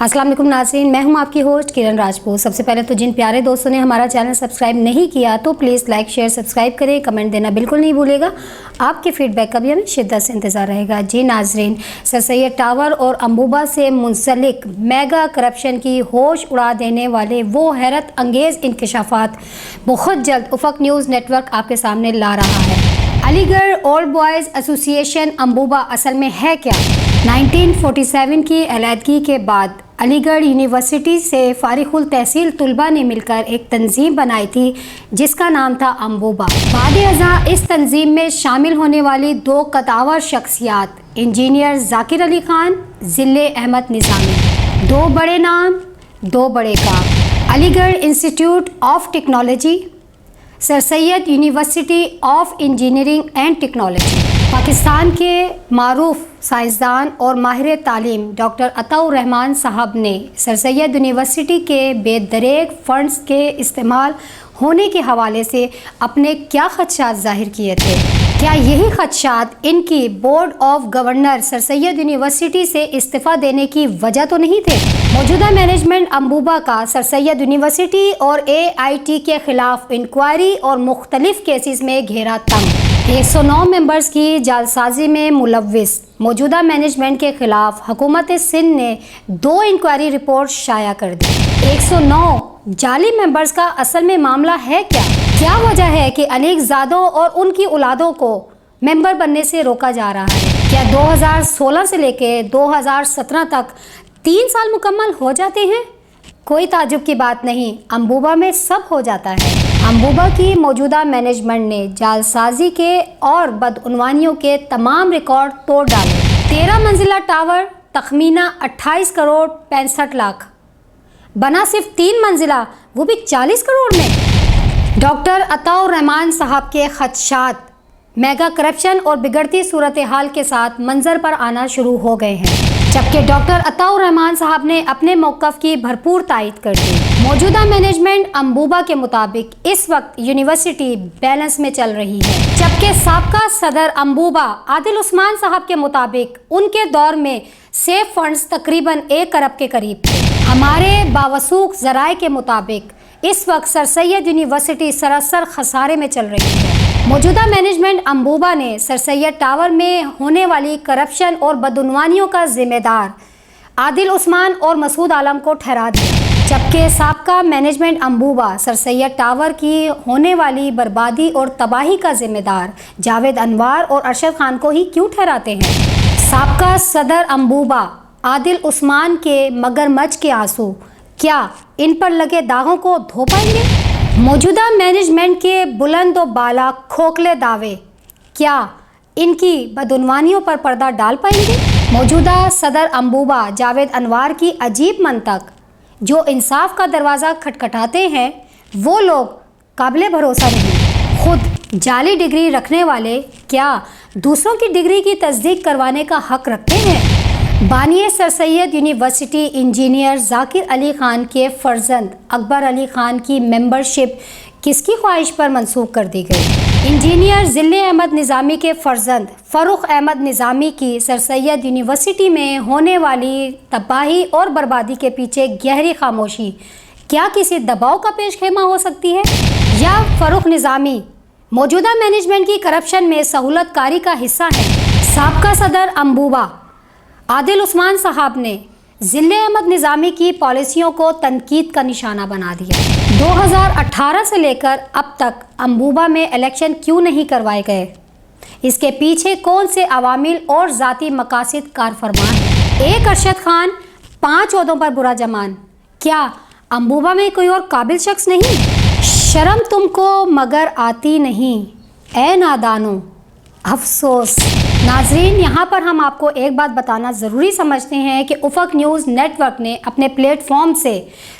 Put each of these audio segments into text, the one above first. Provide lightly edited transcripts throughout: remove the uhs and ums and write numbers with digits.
अस्सलाम वालेकुम नाज़रीन, मैं हूं आपकी होस्ट किरण राजपूत। सबसे पहले तो जिन प्यारे दोस्तों ने हमारा चैनल सब्सक्राइब नहीं किया तो प्लीज़ लाइक शेयर सब्सक्राइब करें, कमेंट देना बिल्कुल नहीं भूलेगा। आपके फीडबैक का भी हमें शिद्दत से इंतज़ार रहेगा। जी नाज़रीन, सर सैयद टावर और अंबुबा से मुंसलिक मेगा करप्शन की होश उड़ा देने वाले वो हैरत अंगेज़ इंकशाफात बहुत जल्द उफक न्यूज़ नेटवर्क आपके सामने ला रहा है। अलीगढ़ ओल्ड बॉयज़ एसोसिएशन अंबुबा असल में है क्या? 1947 की अलहदगी के बाद अलीगढ़ यूनिवर्सिटी से फारिगुल तहसील तलबा ने मिलकर एक तंजीम बनाई थी जिसका नाम था अंबुबा। बाद-ए-अज़ा इस तंजीम में शामिल होने वाली दो कदावर शख्सियात इंजीनियर ज़ाकिर अली ख़ान, ज़िले अहमद निज़ामी। दो बड़े नाम, दो बड़े काम। Aligarh institute of technology, sir Syed university of engineering and technology. Pakistan के मारूफ साइंसदान और माहिर तालीम डॉक्टर अताउर रहमान साहब ने सर सैयद यूनिवर्सिटी के बेदरेक फ़ंड्स के इस्तेमाल होने के हवाले से अपने क्या ख़दशात ज़ाहिर किए थे? क्या यही ख़दशात इनकी board of governor sir Syed university से इस्तीफ़ा देने की वजह तो नहीं थे? मौजूदा मैनेजमेंट अंबुबा का सर सैयद यूनिवर्सिटी और AIT के ख़िलाफ़ इंक्वायरी और मुख्तलिफ़ केसेस में घेरा तंग। 109 मेंबर्स की जालसाजी में मुलव्विस मौजूदा मैनेजमेंट के ख़िलाफ़ हुकूमत सिंध ने 2 इंक्वायरी रिपोर्ट शाया कर दी। 109 जाली मेंबर्स का असल में मामला है क्या? क्या वजह है कि अनेक ज़ादों और उनकी औलादों को मेंबर बनने से रोका जा रहा है? क्या 2016 से लेकर 2017 तक 3 साल मुकम्मल हो जाते हैं? कोई ताज्जुब की बात नहीं, अंबुबा में सब हो जाता है। अंबुबा की मौजूदा मैनेजमेंट ने जालसाजी के और बदउनवानियों के तमाम रिकॉर्ड तोड़ डाले। 13 मंजिला टावर तखमीना 28 करोड़ 65 लाख, बना सिर्फ 3 मंजिला, वो भी 40 करोड़ में। डॉक्टर अताउर रहमान साहब के खदशात मेगा करप्शन और बिगड़ती सूरत हाल के साथ मंजर पर आना शुरू हो गए हैं, जबकि डॉक्टर अताउर रहमान साहब ने अपने मौक़िफ़ की भरपूर तायद कर दी। मौजूदा मैनेजमेंट अंबुबा के मुताबिक इस वक्त यूनिवर्सिटी बैलेंस में चल रही है, जबकि साबका सदर अंबुबा आदिल उस्मान साहब के मुताबिक उनके दौर में सेफ फंड्स तकरीबन 1 अरब के करीब थे। हमारे बावसूख ज़राए के मुताबिक इस वक्त सर सैयद यूनिवर्सिटी सरासर खसारे में चल रही है। मौजूदा मैनेजमेंट अंबुबा ने सर सैयद टावर में होने वाली करप्शन और बदउनवानियों का जिम्मेदार आदिल उस्मान और मसूद आलम को ठहरा दिया, जबकि साबका मैनेजमेंट अंबुबा सर सैयद टावर की होने वाली बर्बादी और तबाही का जिम्मेदार जावेद अनवार और अरशद खान को ही क्यों ठहराते हैं? साबका सदर अंबुबा आदिल उस्मान के मगरमच्छ के आंसू क्या इन पर लगे दागों को धो पाएंगे? मौजूदा मैनेजमेंट के बुलंद व बाला खोखले दावे क्या इनकी बदउनवानियों पर पर्दा डाल पाएंगे? मौजूदा सदर अंबुबा जावेद अनवार की अजीब मंतक, जो इंसाफ का दरवाज़ा खटखटाते हैं वो लोग काबिले भरोसा नहीं। खुद जाली डिग्री रखने वाले क्या दूसरों की डिग्री की तस्दीक करवाने का हक रखते हैं? बानिए sir Syed university engineer Zakir Ali Khan के फ़र्जंद अकबर अली ख़ान की मेंबरशिप किसकी ख्वाहिश पर मंसूख कर दी गई? इंजीनियर ज़िले अहमद निज़ामी के फ़र्जंद फ़ारूक अहमद निज़ामी की सर सैयद यूनिवर्सिटी में होने वाली तबाही और बर्बादी के पीछे गहरी खामोशी क्या किसी दबाव का पेश खेमा हो सकती है? या फ़ारूक निज़ामी मौजूदा मैनेजमेंट की करप्शन में सहूलत कारी का हिस्सा है? साबका सदर अंबुबा आदिल उस्मान साहब ने ज़िले अहमद निज़ामी की पॉलिसियों को तनकीद का निशाना बना दिया। 2018 से लेकर अब तक अंबुबा में इलेक्शन क्यों नहीं करवाए गए? इसके पीछे कौन से अवामिल और ज़ाती मकासद कार फरमान है? एक अरशद खान 5 ओहदों पर बुरा जमान, क्या अंबुबा में कोई और काबिल शख्स नहीं? शर्म तुमको मगर आती नहीं, ए नादानो, अफसोस। नाजरीन, यहाँ पर हम आपको एक बात बताना ज़रूरी समझते हैं कि उफक न्यूज़ नेटवर्क ने अपने प्लेटफॉर्म से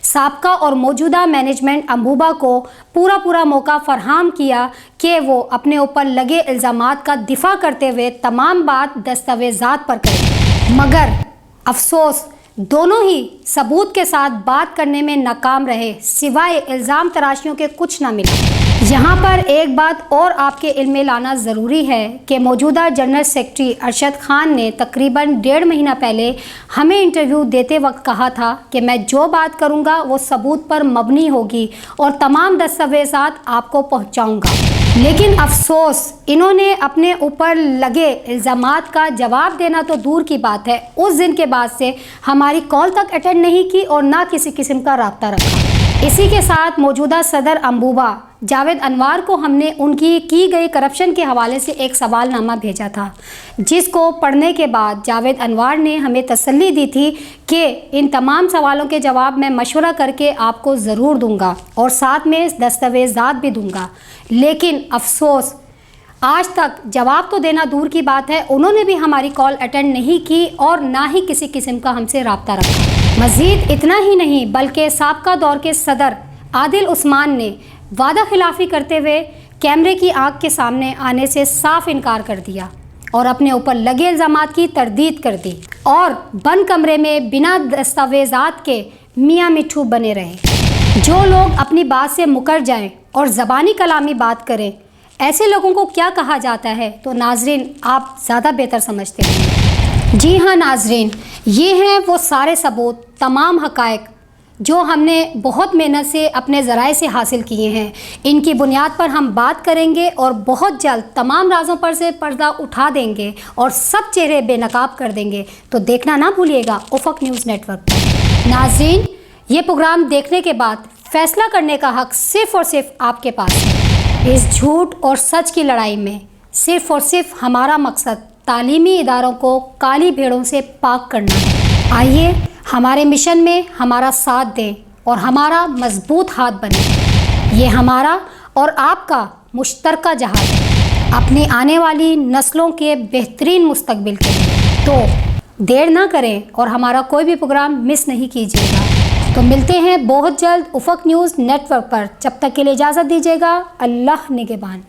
साबका और मौजूदा मैनेजमेंट अंबुबा को पूरा मौका फराहम किया कि वो अपने ऊपर लगे इल्ज़ामात का दिफा करते हुए तमाम बात दस्तावेज़ात पर करें, मगर अफसोस दोनों ही सबूत के साथ बात करने में नाकाम रहे, सिवाय इल्ज़ाम तराशियों के कुछ ना मिला। यहाँ पर एक बात और आपके इल्म में लाना ज़रूरी है कि मौजूदा जनरल सेक्रेटरी अरशद खान ने तकरीबन 1.5 महीना पहले हमें इंटरव्यू देते वक्त कहा था कि मैं जो बात करूँगा वो सबूत पर मबनी होगी और तमाम दस्तावेज़ात आपको पहुँचाऊँगा। लेकिन अफसोस इन्होंने अपने ऊपर लगे इल्ज़ामात का जवाब देना तो दूर की बात है, उस दिन के बाद से हमारी कॉल तक अटेंड नहीं की और ना किसी किस्म का रब्ता रखा। इसी के साथ मौजूदा सदर अंबुबा जावेद अनवर को हमने उनकी की गई करप्शन के हवाले से एक सवालनामा भेजा था, जिसको पढ़ने के बाद जावेद अनवर ने हमें तसल्ली दी थी कि इन तमाम सवालों के जवाब मैं मशवरा करके आपको ज़रूर दूंगा और साथ में दस्तावेज़ात भी दूंगा। लेकिन अफसोस आज तक जवाब तो देना दूर की बात है, उन्होंने भी हमारी कॉल अटेंड नहीं की और ना ही किसी किस्म का हमसे रब्ता रखा। मज़ीद इतना ही नहीं बल्कि साबका दौर के सदर आदिल उस्मान ने वादा खिलाफ़ी करते हुए कैमरे की आंख के सामने आने से साफ इनकार कर दिया और अपने ऊपर लगे इल्ज़ामात की तरदीद कर दी और बंद कमरे में बिना दस्तावेज़ात के मियाँ मिट्ठू बने रहे। जो लोग अपनी बात से मुकर जाएं और ज़बानी कलामी बात करें, ऐसे लोगों को क्या कहा जाता है? तो नाजरीन आप ज़्यादा बेहतर समझते हैं। जी हाँ नाजरीन, ये हैं वो सारे सबूत, तमाम हक़ाइक़ जो हमने बहुत मेहनत से अपने ज़राए से हासिल किए हैं। इनकी बुनियाद पर हम बात करेंगे और बहुत जल्द तमाम राज़ों पर से पर्दा उठा देंगे और सब चेहरे बेनकाब कर देंगे। तो देखना ना भूलिएगा उफ़क़ न्यूज़ नेटवर्क पर। नाज़रीन, ये प्रोग्राम देखने के बाद फ़ैसला करने का हक़ सिर्फ़ और सिर्फ आपके पास है। इस झूठ और सच की लड़ाई में सिर्फ़ और सिर्फ हमारा मकसद तालीमी इदारों को काली भेड़ों से पाक करना है। आइए हमारे मिशन में हमारा साथ दें और हमारा मजबूत हाथ बने। ये हमारा और आपका मुश्तरका जहाद है अपनी आने वाली नस्लों के बेहतरीन मुस्तकबिल के लिए। तो देर ना करें और हमारा कोई भी प्रोग्राम मिस नहीं कीजिएगा। तो मिलते हैं बहुत जल्द उफ़क़ न्यूज़ नेटवर्क पर। जब तक के लिए इजाज़त दीजिएगा। अल्लाह निगहबान।